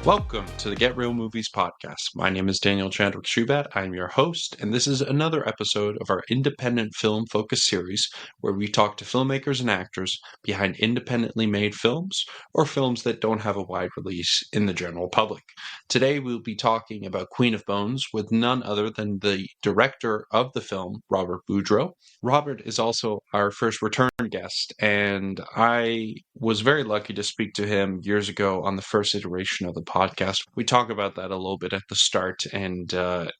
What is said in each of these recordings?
Welcome to the Get Real Movies podcast. My name is Daniel Chandwick Shubat. I'm your host, and this is another episode of our independent film focus series where we talk to filmmakers and actors behind independently made films or films that don't have a wide release in the general public. Today we'll be talking about Queen of Bones with none other than the director of the film, Robert Budreau. Robert is also our first return guest, and I was very lucky to speak to him years ago on the first iteration of the podcast. We talk about that a little bit at the start, and it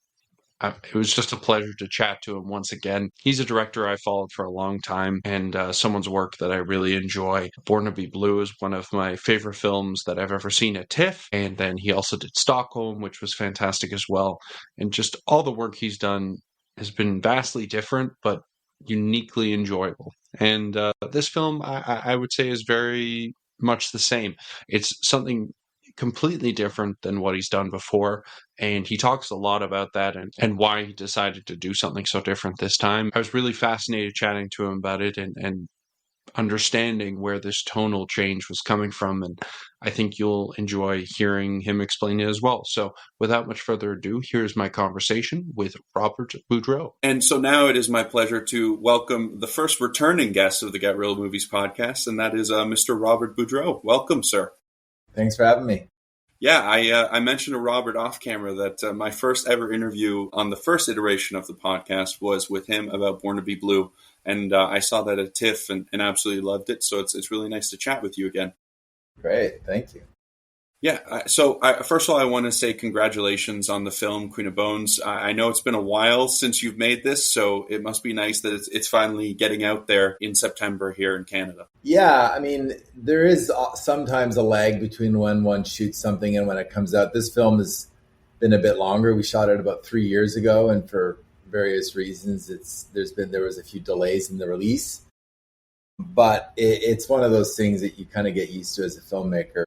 was just a pleasure to chat to him once again. He's a director I followed for a long time, and someone's work that I really enjoy. Born to Be Blue is one of my favorite films that I've ever seen at TIFF, and then he also did Stockholm, which was fantastic as well. And just all the work he's done has been vastly different, but uniquely enjoyable. And this film, I would say, is very much the same. It's something completely different than what he's done before, and he talks a lot about that and why he decided to do something so different this time. I was really fascinated chatting to him about it and understanding where this tonal change was coming from, and I think you'll enjoy hearing him explain it as well. So without much further ado, here's my conversation with Robert Budreau. And so now it is my pleasure to welcome the first returning guest of the Get Real Movies podcast, and that is Mr. Robert Budreau. Welcome, sir. Thanks for having me. Yeah, I mentioned to Robert off camera that my first ever interview on the first iteration of the podcast was with him about Born to Be Blue. And I saw that at TIFF and absolutely loved it. So it's really nice to chat with you again. Great. Thank you. Yeah. So first of all, I want to say congratulations on the film Queen of Bones. I know it's been a while since you've made this, so it must be nice that it's finally getting out there in September here in Canada. Yeah. I mean, there is sometimes a lag between when one shoots something and when it comes out. This film has been a bit longer. We shot it about 3 years ago, and for various reasons, there was a few delays in the release. But it's one of those things that you kind of get used to as a filmmaker.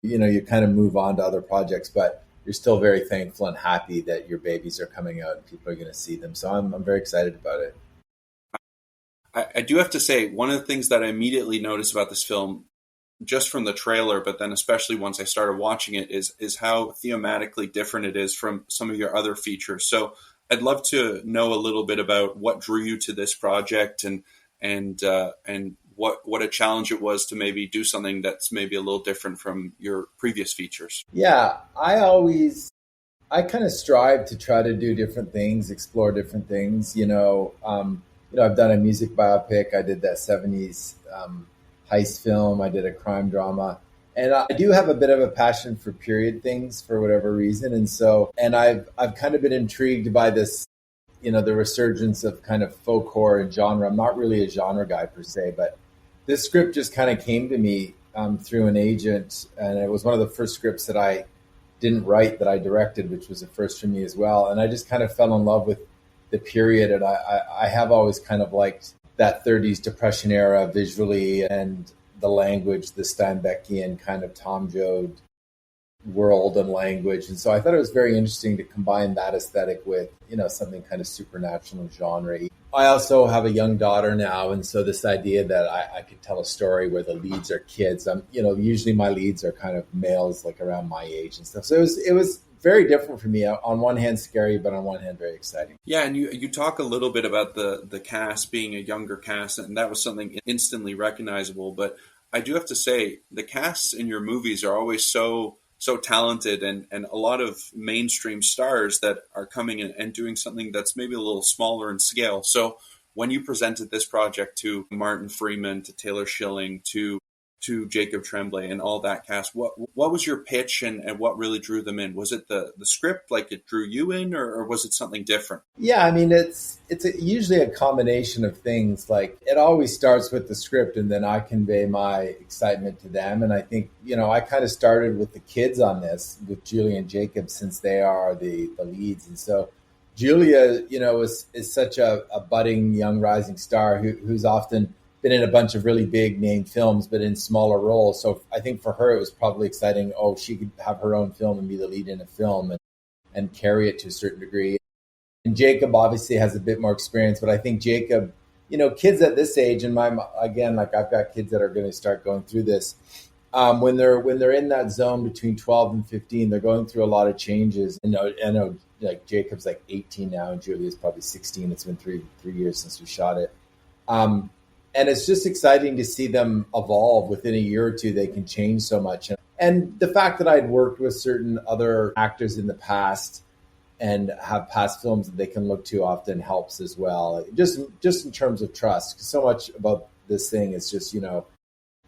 You know, you kind of move on to other projects, but you're still very thankful and happy that your babies are coming out and people are going to see them. So I'm very excited about it. I do have to say, one of the things that I immediately noticed about this film, just from the trailer, but then especially once I started watching it, is how thematically different it is from some of your other features. So I'd love to know a little bit about what drew you to this project and what a challenge it was to maybe do something that's maybe a little different from your previous features. Yeah, I kind of strive to try to do different things, explore different things. I've done a music biopic. I did that 70s heist film. I did a crime drama. And I do have a bit of a passion for period things for whatever reason. And I've kind of been intrigued by this, the resurgence of kind of folk horror and genre. I'm not really a genre guy per se, but this script just kind of came to me through an agent. And it was one of the first scripts that I didn't write that I directed, which was a first for me as well. And I just kind of fell in love with the period. And I have always kind of liked that 30s Depression era visually, and the language, the Steinbeckian kind of Tom Joad world and language. And so I thought it was very interesting to combine that aesthetic with, something kind of supernatural and genre. I also have a young daughter now. And so this idea that I could tell a story where the leads are kids, usually my leads are kind of males, like around my age and stuff. So it was very different for me. On one hand, scary, but on one hand, very exciting. Yeah, and you talk a little bit about the cast being a younger cast, and that was something instantly recognizable. But I do have to say, the casts in your movies are always so talented, and a lot of mainstream stars that are coming in and doing something that's maybe a little smaller in scale. So when you presented this project to Martin Freeman, to Taylor Schilling, to Jacob Tremblay and all that cast, what was your pitch and what really drew them in? Was it the script, like it drew you in, or was it something different? Yeah, I mean, it's usually a combination of things. Like, it always starts with the script, and then I convey my excitement to them. And I think, I kind of started with the kids on this, with Julia and Jacob, since they are the leads. And so Julia, is such a budding young rising star who's often been in a bunch of really big name films, but in smaller roles. So I think for her, it was probably exciting. Oh, she could have her own film and be the lead in a film and carry it to a certain degree. And Jacob obviously has a bit more experience, but I think Jacob, kids at this age, and I've got kids that are going to start going through this. When they're in that zone between 12 and 15, they're going through a lot of changes. I know like Jacob's like 18 now, and Julia's probably 16. It's been three years since we shot it. And it's just exciting to see them evolve. Within a year or two, they can change so much. And the fact that I'd worked with certain other actors in the past and have past films that they can look to often helps as well. Just in terms of trust, because so much about this thing is just,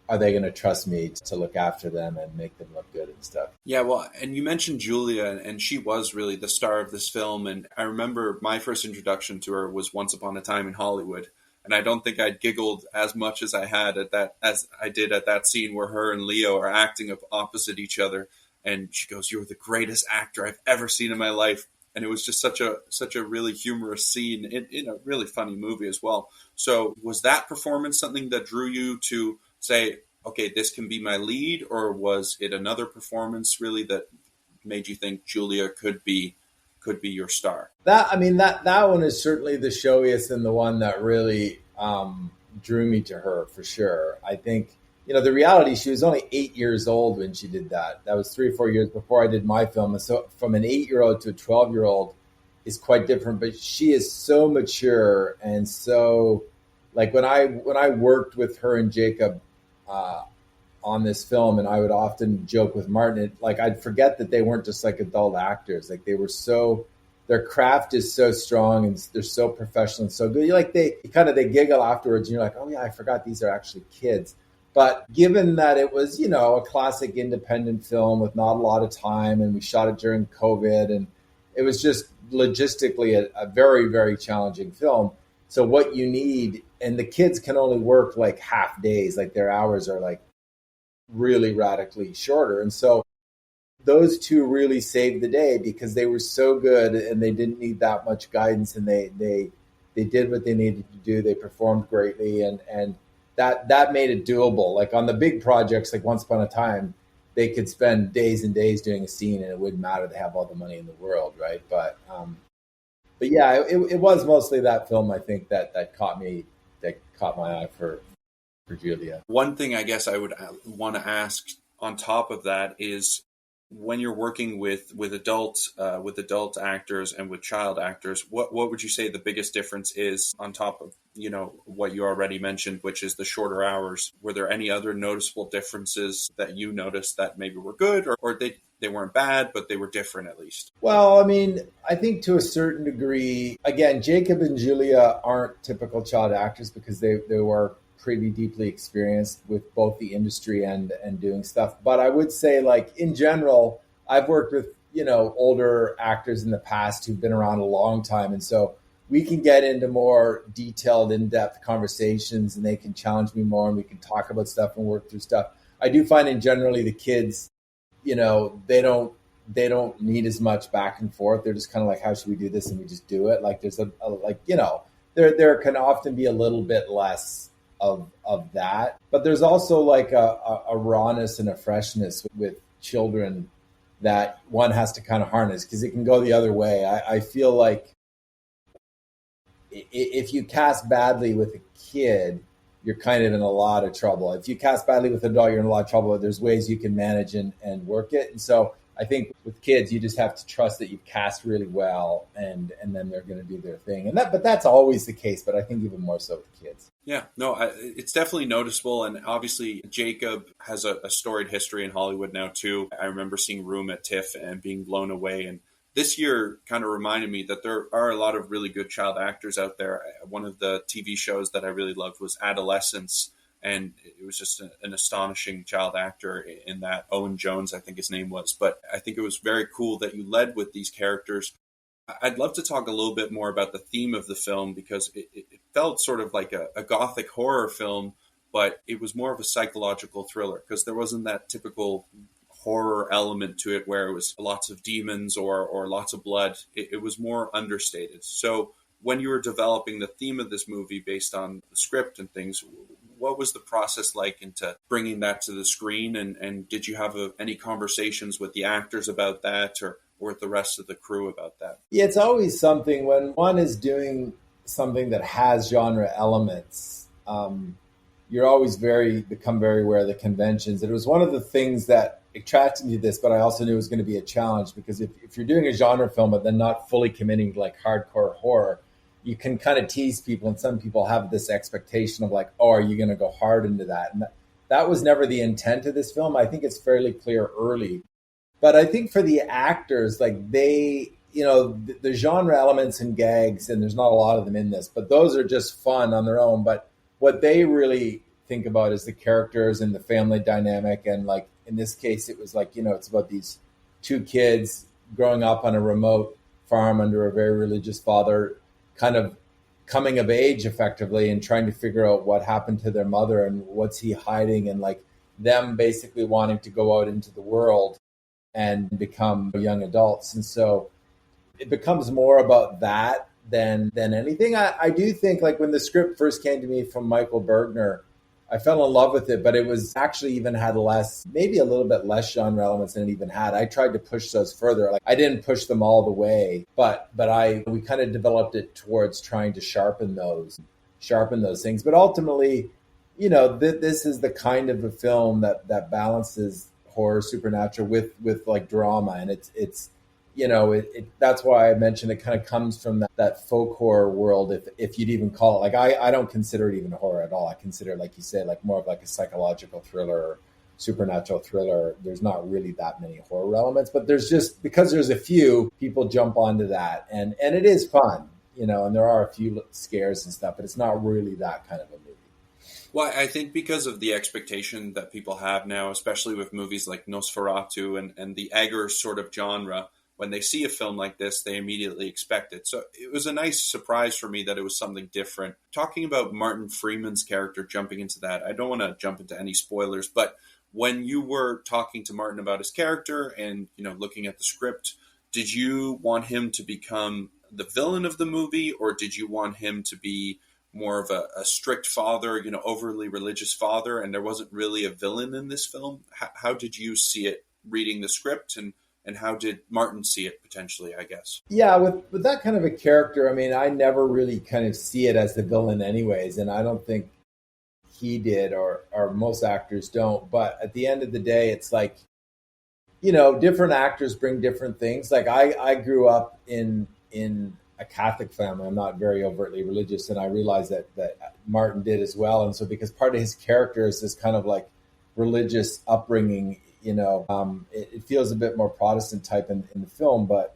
are they going to trust me to look after them and make them look good and stuff? Yeah, well, and you mentioned Julia, and she was really the star of this film. And I remember my first introduction to her was Once Upon a Time in Hollywood. And I don't think I giggled as much as as I did at that scene where her and Leo are acting opposite each other. And she goes, "You're the greatest actor I've ever seen in my life." And it was just such a really humorous scene in a really funny movie as well. So was that performance something that drew you to say, okay, this can be my lead, or was it another performance really that made you think Julia could be your star? That one is certainly the showiest and the one that really drew me to her for sure. I think the reality, she was only 8 years old when she did that. That was 3 or 4 years before I did my film, and so from an 8-year-old to a 12-year-old is quite different. But she is so mature, and so like when I worked with her and Jacob on this film, and I would often joke with Martin, I'd forget that they weren't just like adult actors. Like their craft is so strong and they're so professional and so good. They giggle afterwards, and you're like, oh yeah, I forgot these are actually kids. But given that it was, a classic independent film with not a lot of time, and we shot it during COVID, and it was just logistically a very, very challenging film. So what you need, and the kids can only work like half days, like their hours are like really radically shorter. And so those two really saved the day because they were so good and they didn't need that much guidance, and they did what they needed to do. They performed greatly, and that made it doable. Like on the big projects, like Once Upon a Time, they could spend days and days doing a scene and it wouldn't matter. They have all the money in the world, right? But yeah, it was mostly that film, I think, that caught my eye for Julia. One thing I guess I would want to ask on top of that is, when you're working with adult actors and with child actors, what would you say the biggest difference is on top of what you already mentioned, which is the shorter hours? Were there any other noticeable differences that you noticed that maybe were good, or they weren't bad, but they were different at least? Well, I think to a certain degree, again, Jacob and Julia aren't typical child actors because they were pretty deeply experienced with both the industry and doing stuff. But I would say, like, in general, I've worked with, older actors in the past who've been around a long time. And so we can get into more detailed, in-depth conversations, and they can challenge me more, and we can talk about stuff and work through stuff. I do find in generally the kids, they don't need as much back and forth. They're just kind of like, how should we do this? And we just do it. Like there's there can often be a little bit less of that, but there's also like a rawness and a freshness with children that one has to kind of harness, because it can go the other way. I feel like if you cast badly with a kid, you're kind of in a lot of trouble. If you cast badly with an adult, you're in a lot of trouble. There's ways you can manage and work it. And so I think with kids, you just have to trust that you've cast really well, and then they're going to do their thing. But that's always the case. But I think even more so with kids. Yeah, no, it's definitely noticeable. And obviously, Jacob has a storied history in Hollywood now, too. I remember seeing Room at TIFF and being blown away. And this year kind of reminded me that there are a lot of really good child actors out there. One of the TV shows that I really loved was Adolescence. And it was just an astonishing child actor in that. Owen Jones, I think his name was. But I think it was very cool that you led with these characters. I'd love to talk a little bit more about the theme of the film, because it felt sort of like a gothic horror film, but it was more of a psychological thriller, because there wasn't that typical horror element to it where it was lots of demons or lots of blood. It was more understated. So when you were developing the theme of this movie based on the script and things, what was the process like into bringing that to the screen? And did you have any conversations with the actors about that, or with the rest of the crew about that? Yeah, it's always something when one is doing something that has genre elements. you're always become very aware of the conventions. And it was one of the things that attracted me to this, but I also knew it was going to be a challenge because if you're doing a genre film, but then not fully committing to like hardcore horror, you can kind of tease people. And some people have this expectation of like, oh, are you going to go hard into that? And that was never the intent of this film. I think it's fairly clear early. But I think for the actors, like the genre elements and gags, and there's not a lot of them in this, but those are just fun on their own. But what they really think about is the characters and the family dynamic. And like in this case, it was like, it's about these two kids growing up on a remote farm under a very religious father, kind of coming of age effectively and trying to figure out what happened to their mother and what's he hiding, and like them basically wanting to go out into the world and become young adults. And so it becomes more about that than anything. I do think like when the script first came to me from Michael Bergner, I fell in love with it, but it was actually even had maybe a little bit less genre elements than it even had. I tried to push those further. Like I didn't push them all the way, but we kind of developed it towards trying to sharpen those things. But ultimately, this is the kind of a film that balances horror, supernatural with like drama, and it's that's why I mentioned it kind of comes from that folk horror world, if you'd even call it. Like I don't consider it even horror at all. I consider it, like you said, like more of like a psychological thriller or supernatural thriller. There's not really that many horror elements, but because there's a few, people jump onto that, and it is fun, and there are a few scares and stuff, but it's not really that kind of a movie. Well, I think because of the expectation that people have now, especially with movies like Nosferatu and the Egger sort of genre, when they see a film like this, they immediately expect it. So it was a nice surprise for me that it was something different. Talking about Martin Freeman's character, jumping into that, I don't want to jump into any spoilers, but when you were talking to Martin about his character and, looking at the script, did you want him to become the villain of the movie, or did you want him to be more of a strict father, overly religious father, and there wasn't really a villain in this film? How did you see it reading the script, and how did Martin see it potentially, I guess? Yeah, with that kind of a character, I mean, I never really kind of see it as the villain anyways, and I don't think he did, or most actors don't. But at the end of the day, it's like, different actors bring different things. Like I grew up in a Catholic family. I'm not very overtly religious, and I realized that Martin did as well. And so because part of his character is this kind of like religious upbringing, it feels a bit more Protestant type in the film, but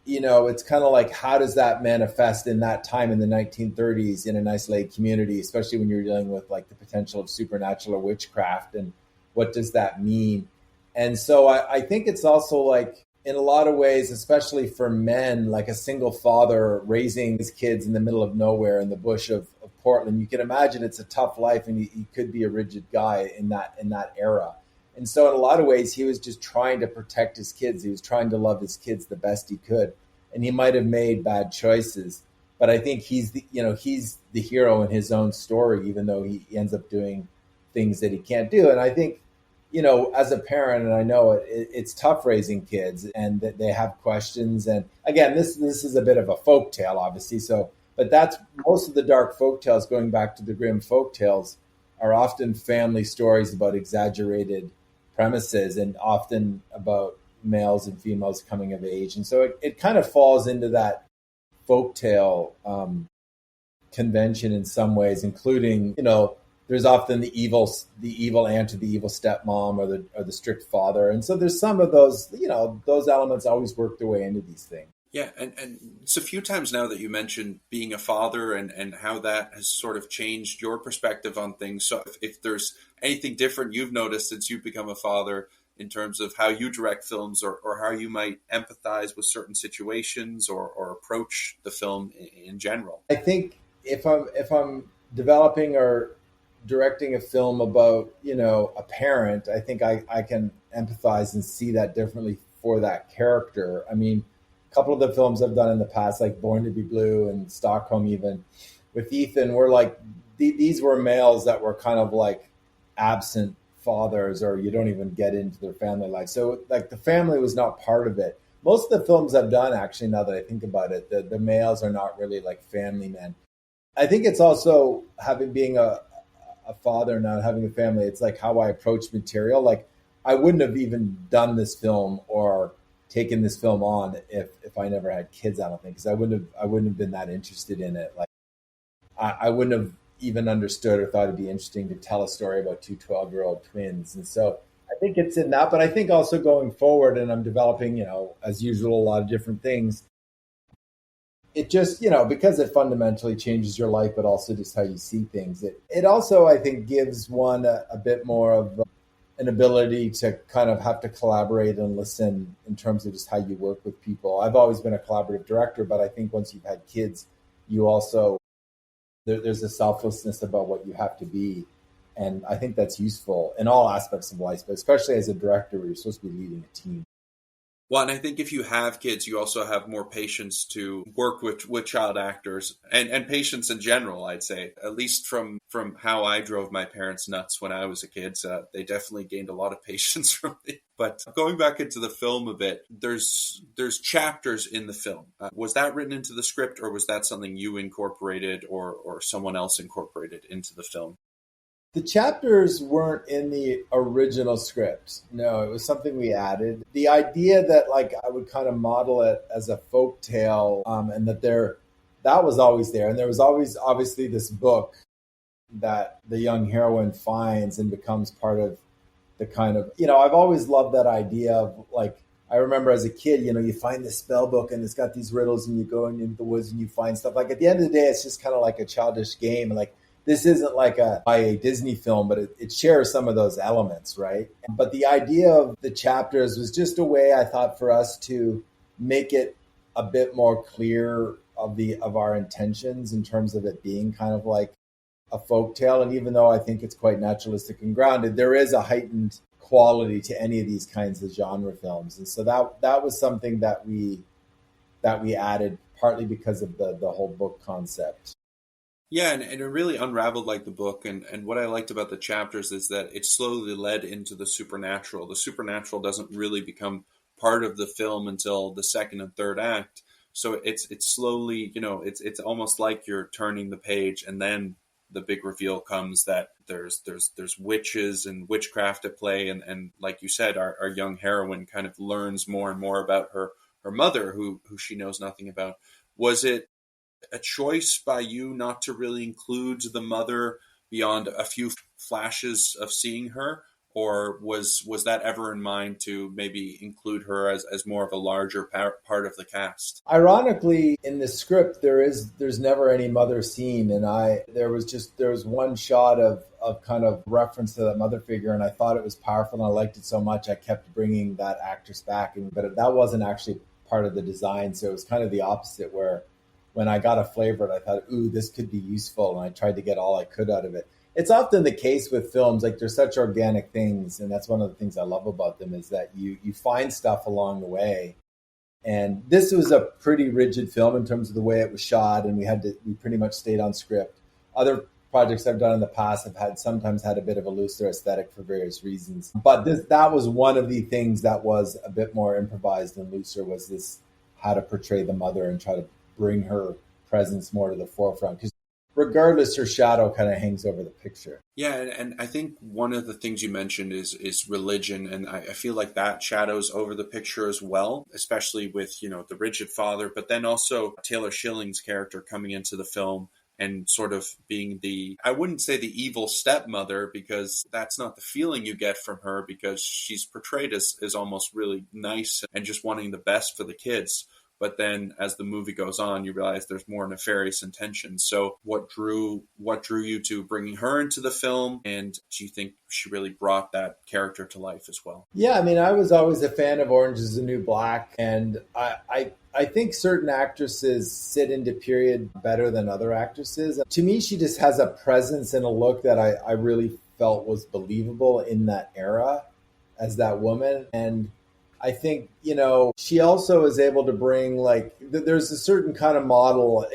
it's kind of like, how does that manifest in that time in the 1930s in an isolated community, especially when you're dealing with like the potential of supernatural or witchcraft, and what does that mean? And so I think it's also like, in a lot of ways, especially for men, like a single father raising his kids in the middle of nowhere in the bush of Portland, you can imagine it's a tough life, and he could be a rigid guy in that era. And so in a lot of ways, he was just trying to protect his kids. He was trying to love his kids the best he could. And he might have made bad choices, but I think he's the hero in his own story, even though he ends up doing things that he can't do. And I think, as a parent, and I know it's tough raising kids, and that they have questions. And again, this is a bit of a folk tale, obviously. So, but that's most of the dark folk tales, going back to the grim folk tales, are often family stories about exaggerated premises, and often about males and females coming of age. And so it kind of falls into that folktale convention in some ways, including, there's often the evil aunt or the evil stepmom, or the strict father. And so there's some of those, those elements always work their way into these things. Yeah, and it's a few times now that you mentioned being a father and how that has sort of changed your perspective on things. So if there's anything different you've noticed since you've become a father in terms of how you direct films, or how you might empathize with certain situations, or approach the film in general. I think if I'm developing or directing a film about, a parent, I think I can empathize and see that differently for that character. I mean, couple of the films I've done in the past, like Born to be Blue and Stockholm, even with Ethan, were like, these were males that were kind of like absent fathers, or you don't even get into their family life. So like the family was not part of it. Most of the films I've done, actually, now that I think about it, the males are not really like family men. I think it's also being a a father, not having a family, it's like how I approach material. Like I wouldn't have even done this film or taken this film on if I never had kids, I don't think, because I wouldn't have been that interested in it. Like I wouldn't have even understood or thought it'd be interesting to tell a story about two 12-year-old twins. And so I think it's in that, but I think also going forward, and I'm developing, as usual, a lot of different things. It just, because it fundamentally changes your life, but also just how you see things. It also, I think, gives one a bit more of an ability to kind of have to collaborate and listen in terms of just how you work with people. I've always been a collaborative director, but I think once you've had kids, you also, there's a selflessness about what you have to be. And I think that's useful in all aspects of life, but especially as a director where you're supposed to be leading a team. Well, and I think if you have kids, you also have more patience to work with child actors and patience in general, I'd say. At least from how I drove my parents nuts when I was a kid, they definitely gained a lot of patience from me. But going back into the film a bit, there's chapters in the film. Was that written into the script, or was that something you incorporated or someone else incorporated into the film? The chapters weren't in the original script. No, it was something we added. The idea that like I would kind of model it as a folk tale, and that was always there. And there was always obviously this book that the young heroine finds and becomes part of the kind of, I've always loved that idea of like, I remember as a kid, you find this spell book and it's got these riddles and you go into the woods and you find stuff. Like at the end of the day, it's just kind of like a childish game. And like, this isn't like a Disney film, but it shares some of those elements, right? But the idea of the chapters was just a way, I thought, for us to make it a bit more clear of our intentions in terms of it being kind of like a folktale. And even though I think it's quite naturalistic and grounded, there is a heightened quality to any of these kinds of genre films. And so that was something that we added partly because of the whole book concept. Yeah, and it really unraveled like the book. And what I liked about the chapters is that it slowly led into the supernatural. The supernatural doesn't really become part of the film until the second and third act. So it's slowly, it's almost like you're turning the page, and then the big reveal comes that there's witches and witchcraft at play. And like you said, our young heroine kind of learns more and more about her mother, who she knows nothing about. Was it a choice by you not to really include the mother beyond a few flashes of seeing her, or was that ever in mind to maybe include her as more of a larger part of the cast? Ironically, in the script, there's never any mother scene, and there was one shot of kind of reference to that mother figure, and I thought it was powerful, and I liked it so much I kept bringing that actress back, but that wasn't actually part of the design, so it was kind of the opposite where when I got a flavor, I thought, ooh, this could be useful. And I tried to get all I could out of it. It's often the case with films, like they're such organic things. And that's one of the things I love about them is that you find stuff along the way. And this was a pretty rigid film in terms of the way it was shot. And we pretty much stayed on script. Other projects I've done in the past have sometimes had a bit of a looser aesthetic for various reasons. But that was one of the things that was a bit more improvised and looser, was this how to portray the mother and try to bring her presence more to the forefront, because regardless, her shadow kind of hangs over the picture. Yeah, and I think one of the things you mentioned is religion, and I feel like that shadows over the picture as well, especially with the rigid father, but then also Taylor Schilling's character coming into the film and sort of being I wouldn't say the evil stepmother, because that's not the feeling you get from her, because she's portrayed as almost really nice and just wanting the best for the kids. But then as the movie goes on, you realize there's more nefarious intentions. So what drew you to bringing her into the film? And do you think she really brought that character to life as well? Yeah, I mean, I was always a fan of Orange is the New Black. And I think certain actresses sit into period better than other actresses. To me, she just has a presence and a look that I really felt was believable in that era as that woman. And I think, she also is able to bring, like, there's a certain kind of model,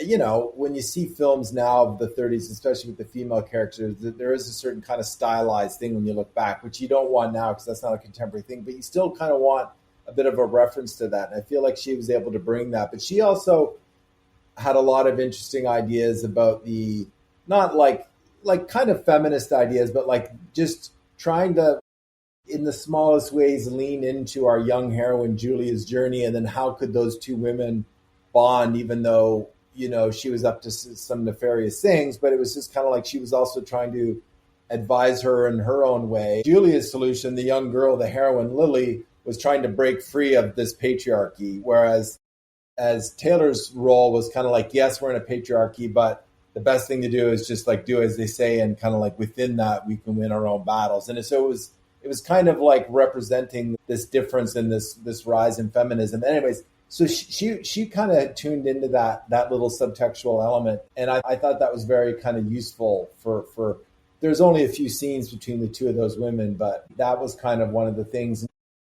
when you see films now of the 30s, especially with the female characters, there is a certain kind of stylized thing when you look back, which you don't want now because that's not a contemporary thing, but you still kind of want a bit of a reference to that. And I feel like she was able to bring that. But she also had a lot of interesting ideas about not like like kind of feminist ideas, but like just trying to, in the smallest ways, lean into our young heroine Julia's journey, and then how could those two women bond, even though she was up to some nefarious things, but it was just kind of like she was also trying to advise her in her own way. Julia's solution, the young girl, the heroine Lily, was trying to break free of this patriarchy, whereas as Taylor's role was kind of like, yes, we're in a patriarchy, but the best thing to do is just like do as they say, and kind of like within that we can win our own battles. And so it was kind of like representing this difference in this rise in feminism. Anyways, so she kind of tuned into that little subtextual element, and I thought that was very kind of useful for. There's only a few scenes between the two of those women, but that was kind of one of the things.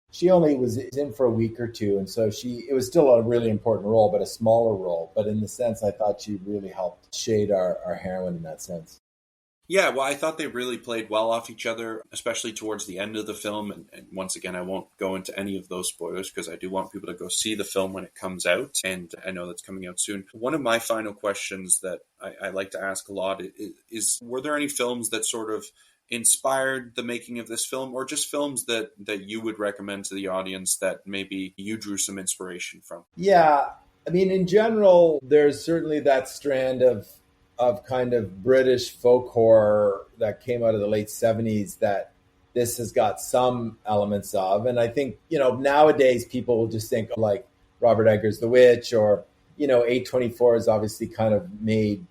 She only was in for a week or two, and so it was still a really important role, but a smaller role. But in the sense, I thought she really helped shade our heroine in that sense. Yeah, well, I thought they really played well off each other, especially towards the end of the film. And once again, I won't go into any of those spoilers because I do want people to go see the film when it comes out. And I know that's coming out soon. One of my final questions that I like to ask a lot is, were there any films that sort of inspired the making of this film, or just films that you would recommend to the audience that maybe you drew some inspiration from? Yeah, I mean, in general, there's certainly that strand of kind of British folk horror that came out of the late 70s that this has got some elements of. And I think, nowadays people will just think like Robert Eggers' The Witch, or, A24 has obviously kind of made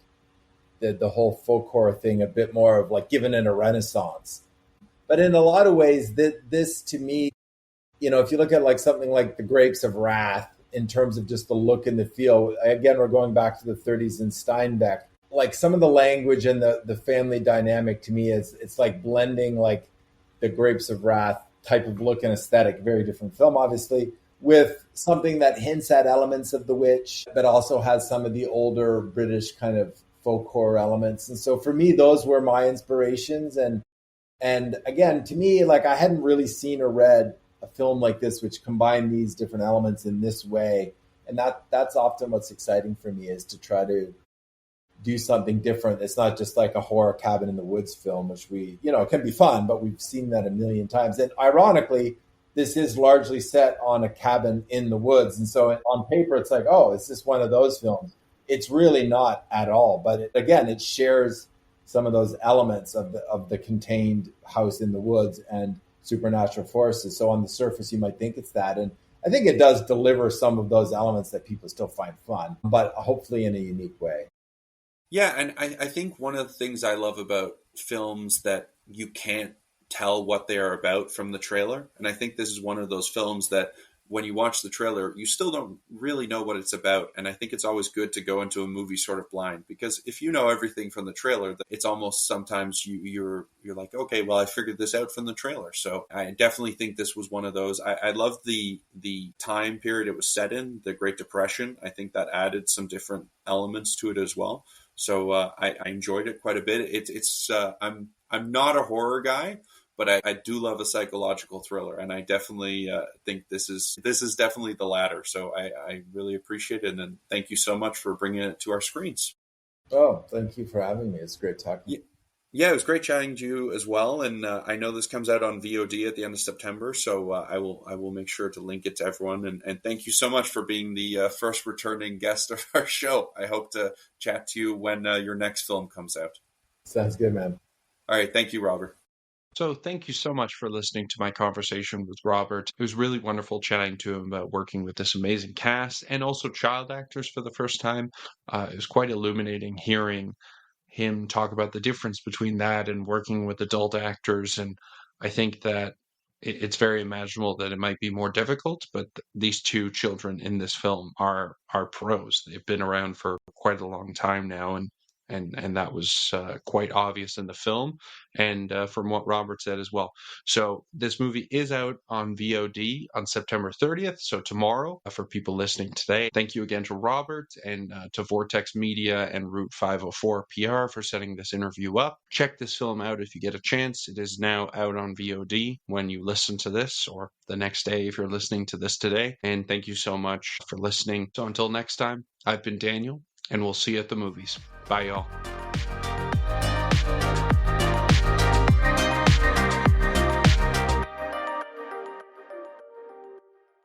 the whole folk horror thing a bit more of like given it a renaissance. But in a lot of ways, this to me, if you look at like something like The Grapes of Wrath, in terms of just the look and the feel, again, we're going back to the 30s and Steinbeck. Like some of the language and the family dynamic to me it's like blending like the Grapes of Wrath type of look and aesthetic, very different film, obviously, with something that hints at elements of The Witch, but also has some of the older British kind of folk horror elements. And so for me, those were my inspirations. And again, to me, like I hadn't really seen or read a film like this, which combined these different elements in this way. And that's often what's exciting for me, is to try to do something different. It's not just like a horror cabin in the woods film, which it can be fun, but we've seen that a million times. And ironically, this is largely set on a cabin in the woods. And so on paper, it's like, oh, is this one of those films? It's really not at all. But it shares some of those elements of the contained house in the woods and supernatural forces. So on the surface, you might think it's that. And I think it does deliver some of those elements that people still find fun, but hopefully in a unique way. Yeah, and I think one of the things I love about films that you can't tell what they are about from the trailer. And I think this is one of those films that when you watch the trailer, you still don't really know what it's about. And I think it's always good to go into a movie sort of blind, because if you know everything from the trailer, it's almost sometimes you're like, okay, well, I figured this out from the trailer. So I definitely think this was one of those. I love the time period it was set in, the Great Depression. I think that added some different elements to it as well. So I enjoyed it quite a bit. I'm not a horror guy, but I do love a psychological thriller, and I definitely think this is definitely the latter. So I really appreciate it, and thank you so much for bringing it to our screens. Oh, thank you for having me. It's great talking. Yeah, it was great chatting to you as well. And I know this comes out on VOD at the end of September, so I will make sure to link it to everyone. And thank you so much for being the first returning guest of our show. I hope to chat to you when your next film comes out. Sounds good, man. All right, thank you, Robert. So thank you so much for listening to my conversation with Robert. It was really wonderful chatting to him about working with this amazing cast and also child actors for the first time. It was quite illuminating hearing him talk about the difference between that and working with adult actors. And I think that it's very imaginable that it might be more difficult, but these two children in this film are pros. They've been around for quite a long time now, and that was quite obvious in the film, and from what Robert said as well. So this movie is out on VOD on September 30th, so tomorrow, for people listening today. Thank you again to Robert and to Vortex Media and Route 504 PR for setting this interview up. Check this film out if you get a chance. It is now out on VOD when you listen to this, or the next day if you're listening to this today. And thank you so much for listening. So until next time, I've been Daniel, and we'll see you at the movies. Bye, y'all.